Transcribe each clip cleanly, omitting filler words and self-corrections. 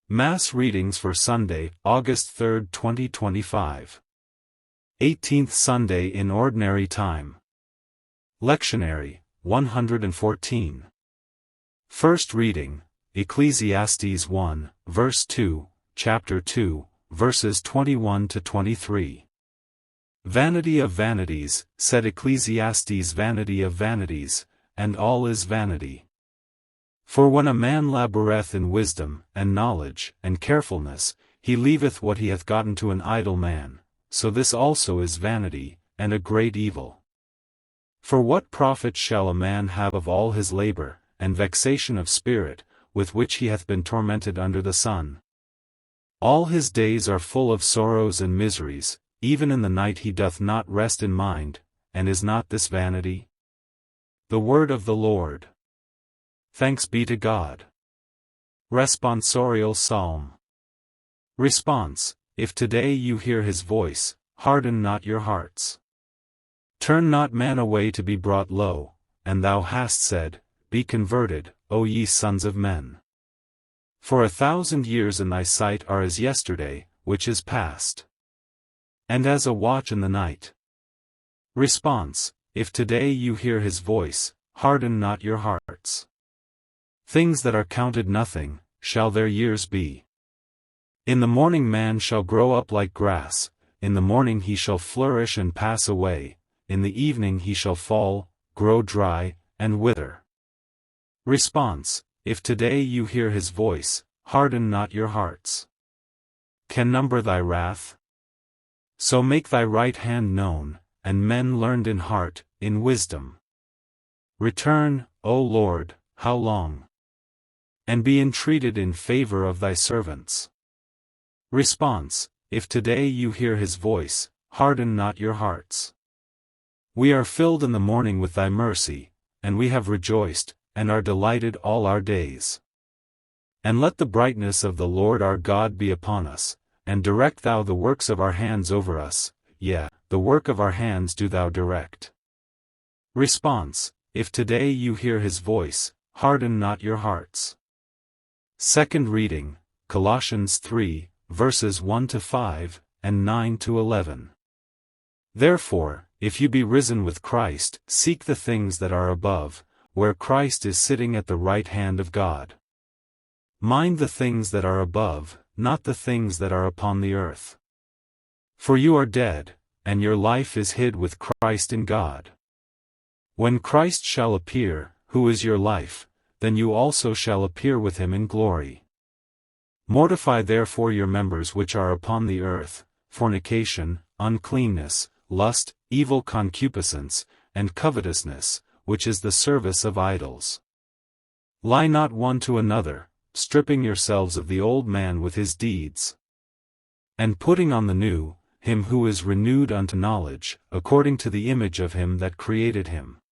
Mass readings for Sunday, August 3, 2025. 18th Sunday in Ordinary Time. Lectionary, 114. First reading, Ecclesiastes 1, verse 2, chapter 2, verses 21 to 23. Vanity of vanities, said Ecclesiastes, vanity of vanities, and all is vanity. For when a man laboureth in wisdom, and knowledge, and carefulness, he leaveth what he hath gotten to an idle man, so this also is vanity, and a great evil. For what profit shall a man have of all his labour, and vexation of spirit, with which he hath been tormented under the sun? All his days are full of sorrows and miseries, even in the night he doth not rest in mind, and is not this vanity? The word of the Lord. Thanks be to God. Responsorial Psalm. Response: If today you hear his voice, harden not your hearts. Turn not man away to be brought low, and thou hast said, Be converted, O ye sons of men. For 1,000 years in thy sight are as yesterday, which is past, and as a watch in the night. Response: If today you hear his voice, harden not your hearts. Things that are counted nothing, shall their years be. In the morning man shall grow up like grass, in the morning he shall flourish and pass away, in the evening he shall fall, grow dry, and wither. Response: If today you hear his voice, harden not your hearts. Can number thy wrath? So make thy right hand known, and men learned in heart, in wisdom. Return, O Lord, how long? And be entreated in favor of thy servants. Response: If today you hear his voice, harden not your hearts. We are filled in the morning with thy mercy, and we have rejoiced, and are delighted all our days. And let the brightness of the Lord our God be upon us, and direct thou the works of our hands over us, yea, the work of our hands do thou direct. Response: If today you hear his voice, harden not your hearts. Second reading, Colossians 3, verses 1 to 5, and 9 to 11. Therefore, if you be risen with Christ, seek the things that are above, where Christ is sitting at the right hand of God. Mind the things that are above, not the things that are upon the earth. For you are dead, and your life is hid with Christ in God. When Christ shall appear, who is your life, then you also shall appear with him in glory. Mortify therefore your members which are upon the earth, fornication, uncleanness, lust, evil concupiscence, and covetousness, which is the service of idols. Lie not one to another, stripping yourselves of the old man with his deeds, and putting on the new, him who is renewed unto knowledge, according to the image of him that created him.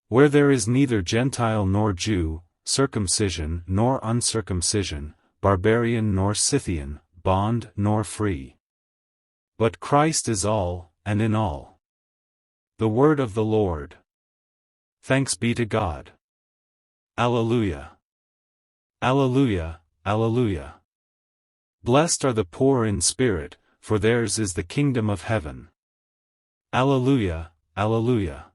Where there is neither Gentile nor Jew, circumcision nor uncircumcision, barbarian nor Scythian, bond nor free. But Christ is all, and in all. The word of the Lord. Thanks be to God. Alleluia. Alleluia, alleluia. Blessed are the poor in spirit, for theirs is the kingdom of heaven. Alleluia, alleluia.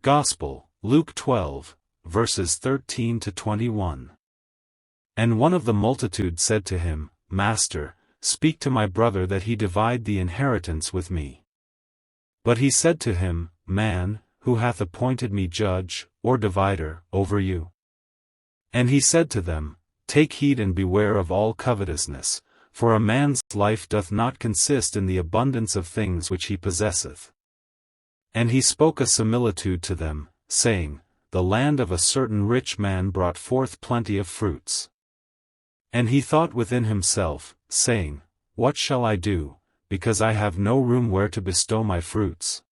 Gospel, Luke 12, verses 13 to 21. And one of the multitude said to him, Master, speak to my brother that he divide the inheritance with me. But he said to him, Man, who hath appointed me judge, or divider, over you? And he said to them, Take heed and beware of all covetousness, for a man's life doth not consist in the abundance of things which he possesseth. And he spoke a similitude to them, saying, The land of a certain rich man brought forth plenty of fruits. And he thought within himself, saying, What shall I do, because I have no room where to bestow my fruits?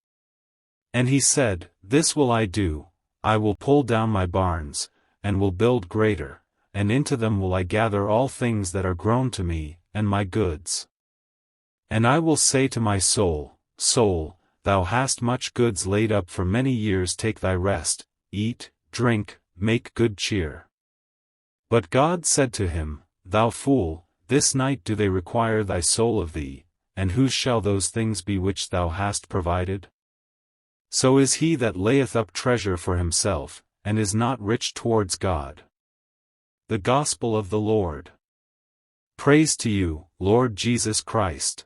And he said, This will I do, I will pull down my barns, and will build greater, and into them will I gather all things that are grown to me, and my goods. And I will say to my soul, Soul, thou hast much goods laid up for many years, take thy rest, eat, drink, make good cheer. But God said to him, Thou fool, this night do they require thy soul of thee, and whose shall those things be which thou hast provided? So is he that layeth up treasure for himself, and is not rich towards God. The Gospel of the Lord. Praise to you, Lord Jesus Christ.